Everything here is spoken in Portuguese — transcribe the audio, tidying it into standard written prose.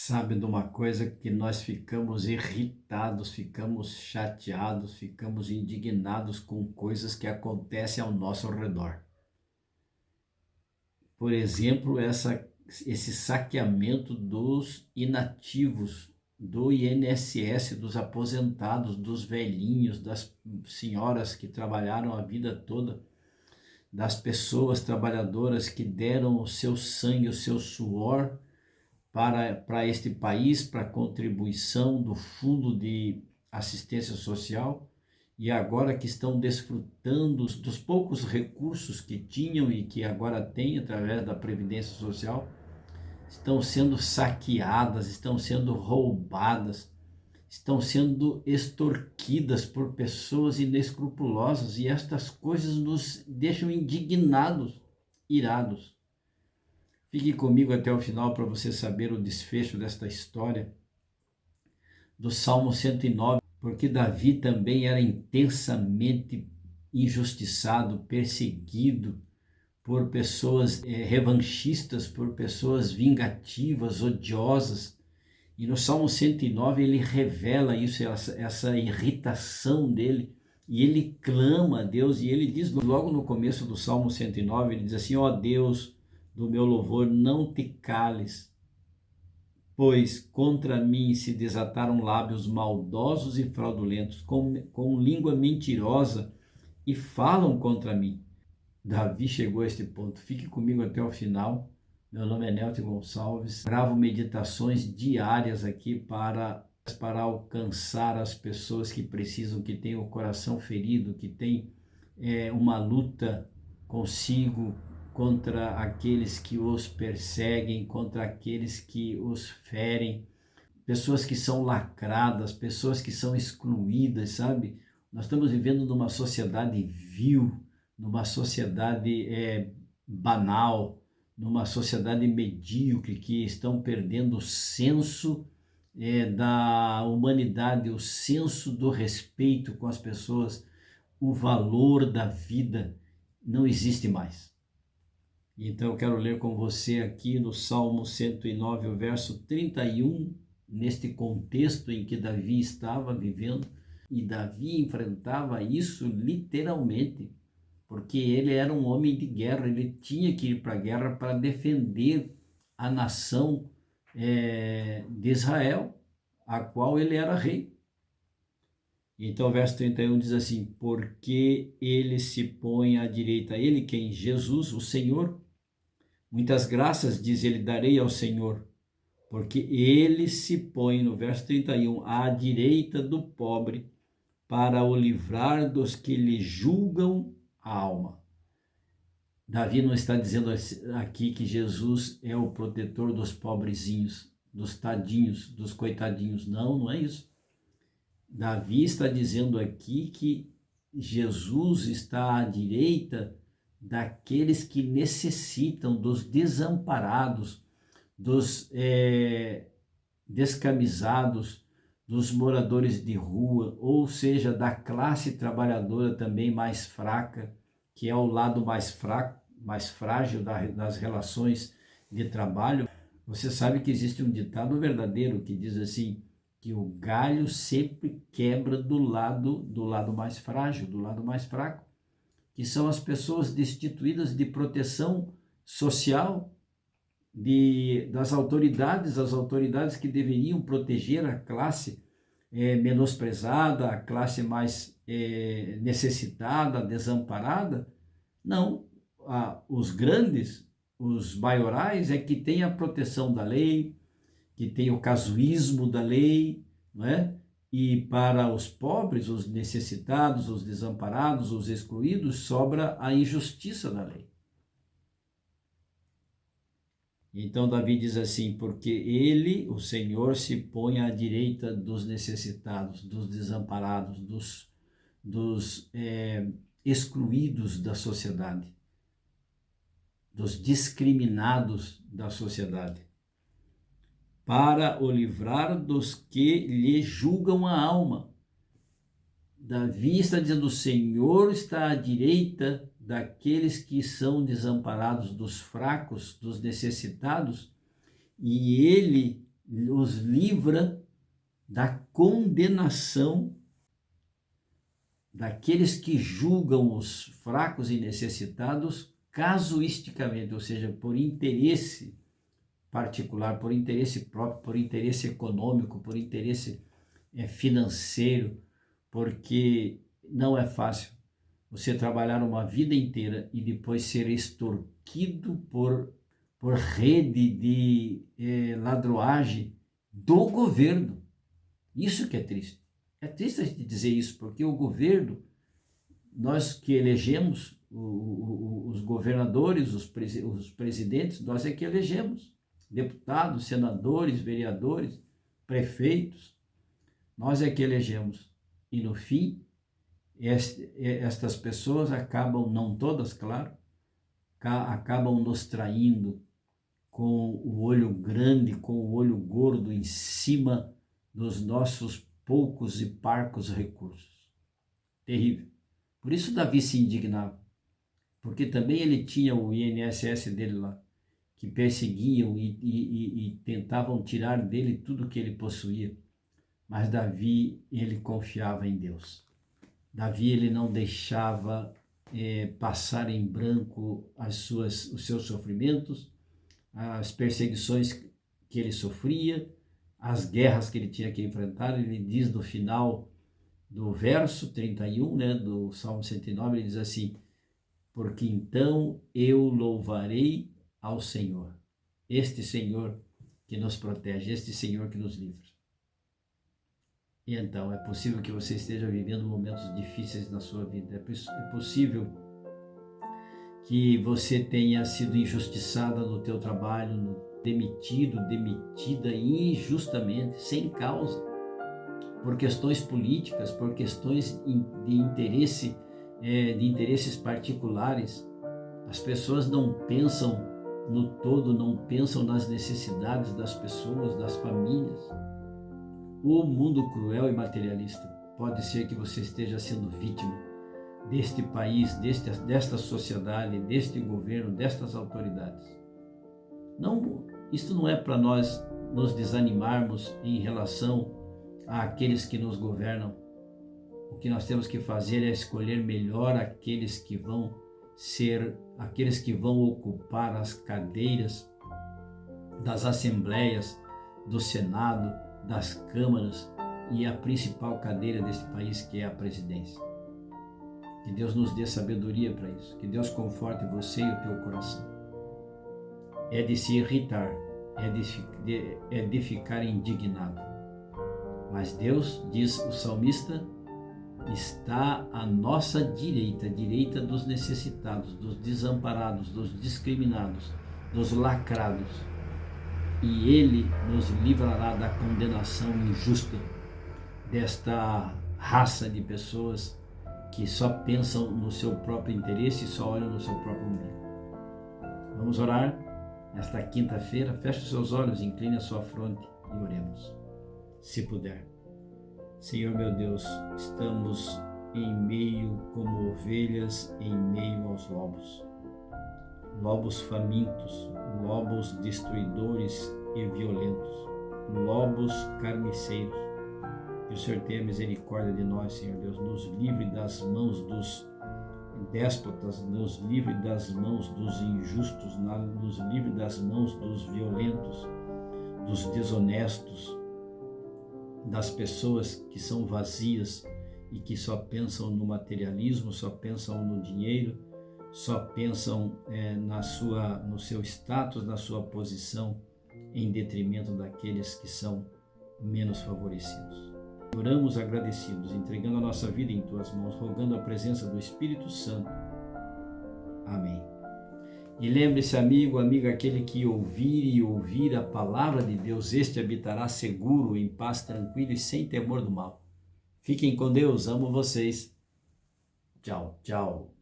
Sabe de uma coisa que nós ficamos irritados, ficamos chateados, ficamos indignados com coisas que acontecem ao nosso redor. Por exemplo, esse saqueamento dos inativos, do INSS, dos aposentados, dos velhinhos, das senhoras que trabalharam a vida toda, das pessoas trabalhadoras que deram o seu sangue, o seu suor para este país, para a contribuição do Fundo de Assistência Social, e agora que estão desfrutando dos poucos recursos que tinham e que agora têm através da Previdência Social, estão sendo saqueadas, estão sendo roubadas, estão sendo extorquidas por pessoas inescrupulosas, e estas coisas nos deixam indignados, irados. Fique comigo até o final para você saber o desfecho desta história do Salmo 109, porque Davi também era intensamente injustiçado, perseguido por pessoas revanchistas, por pessoas vingativas, odiosas. E no Salmo 109 ele revela isso, essa irritação dele, e ele clama a Deus, e ele diz logo no começo do Salmo 109, ele diz assim: ó Deus do meu louvor, não te cales, pois contra mim se desataram lábios maldosos e fraudulentos, com língua mentirosa, e falam contra mim. Davi chegou a este ponto. Fique comigo até o final. Meu nome é Nelton Gonçalves. Gravo meditações diárias aqui para alcançar as pessoas que precisam, que têm o coração ferido, que têm uma luta consigo, contra aqueles que os perseguem, contra aqueles que os ferem, pessoas que são lacradas, pessoas que são excluídas, sabe? Nós estamos vivendo numa sociedade vil, numa sociedade banal, numa sociedade medíocre, que estão perdendo o senso da humanidade, o senso do respeito com as pessoas, o valor da vida não existe mais. Então eu quero ler com você aqui no Salmo 109, o verso 31, neste contexto em que Davi estava vivendo, e Davi enfrentava isso literalmente, porque ele era um homem de guerra, ele tinha que ir para a guerra para defender a nação de Israel, a qual ele era rei. Então o verso 31 diz assim: porque ele se põe à direita, ele quem? Jesus, o Senhor. Muitas graças, diz ele, darei ao Senhor, porque ele se põe, no verso 31, à direita do pobre, para o livrar dos que lhe julgam a alma. Davi não está dizendo aqui que Jesus é o protetor dos pobrezinhos, dos tadinhos, dos coitadinhos. Não, não é isso. Davi está dizendo aqui que Jesus está à direita daqueles que necessitam, dos desamparados, dos descamisados, dos moradores de rua, ou seja, da classe trabalhadora também mais fraca, que é o lado mais fraco, mais frágil das relações de trabalho. Você sabe que existe um ditado verdadeiro que diz assim, que o galho sempre quebra do lado mais frágil, do lado mais fraco, que são as pessoas destituídas de proteção social das autoridades, as autoridades que deveriam proteger a classe menosprezada, a classe mais necessitada, desamparada. Não, os grandes, os maiorais é que têm a proteção da lei, que tem o casuísmo da lei, não é? E para os pobres, os necessitados, os desamparados, os excluídos, sobra a injustiça da lei. Então Davi diz assim: porque ele, o Senhor, se põe à direita dos necessitados, dos desamparados, dos excluídos da sociedade, dos discriminados da sociedade, para o livrar dos que lhe julgam a alma. Davi está dizendo: o Senhor está à direita daqueles que são desamparados, dos fracos, dos necessitados, e ele os livra da condenação daqueles que julgam os fracos e necessitados casuisticamente, ou seja, por interesse particular, por interesse próprio, por interesse econômico, por interesse financeiro, porque não é fácil você trabalhar uma vida inteira e depois ser extorquido por rede de ladroagem do governo. Isso que é triste. É triste a gente dizer isso, porque o governo, nós que elegemos, os governadores, os presidentes, nós é que elegemos. Deputados, senadores, vereadores, prefeitos, nós é que elegemos. E no fim, estas pessoas acabam, não todas, claro, acabam nos traindo com o olho grande, com o olho gordo em cima dos nossos poucos e parcos recursos. Terrível. Por isso Davi se indignava, porque também ele tinha o INSS dele lá, que perseguiam e tentavam tirar dele tudo que ele possuía. Mas Davi, ele confiava em Deus. Davi, ele não deixava passar em branco os seus sofrimentos, as perseguições que ele sofria, as guerras que ele tinha que enfrentar. Ele diz no final do verso 31, do Salmo 109, ele diz assim: porque então eu louvarei ao Senhor, este Senhor que nos protege, este Senhor que nos livra. E então é possível que você esteja vivendo momentos difíceis na sua vida, é possível que você tenha sido injustiçada no teu trabalho, demitido, demitida injustamente, sem causa, por questões políticas, por questões de interesses particulares. As pessoas não pensam no todo, não pensam nas necessidades das pessoas, das famílias. O mundo cruel e materialista. Pode ser que você esteja sendo vítima deste país, desta sociedade, deste governo, destas autoridades. Não, isto não é para nós nos desanimarmos em relação àqueles que nos governam. O que nós temos que fazer é escolher melhor aqueles que vão ocupar as cadeiras das assembleias, do Senado, das câmaras e a principal cadeira deste país, que é a presidência. Que Deus nos dê sabedoria para isso, que Deus conforte você e o teu coração. É de se irritar, é de ficar indignado. Mas Deus, diz o salmista, está à nossa direita, direita dos necessitados, dos desamparados, dos discriminados, dos lacrados. E Ele nos livrará da condenação injusta desta raça de pessoas que só pensam no seu próprio interesse e só olham no seu próprio umbigo. Vamos orar nesta quinta-feira. Feche os seus olhos, incline a sua fronte e oremos, se puder. Senhor meu Deus, estamos em meio como ovelhas em meio aos lobos. Lobos famintos, lobos destruidores e violentos, lobos carniceiros. Que o Senhor tenha misericórdia de nós, Senhor Deus, nos livre das mãos dos déspotas, nos livre das mãos dos injustos, nos livre das mãos dos violentos, dos desonestos, das pessoas que são vazias e que só pensam no materialismo, só pensam no dinheiro, só pensam no seu status, na sua posição, em detrimento daqueles que são menos favorecidos. Oramos agradecidos, entregando a nossa vida em Tuas mãos, rogando a presença do Espírito Santo. Amém. E lembre-se, amigo, amiga, aquele que ouvir a palavra de Deus, este habitará seguro, em paz, tranquilo e sem temor do mal. Fiquem com Deus, amo vocês. Tchau, tchau.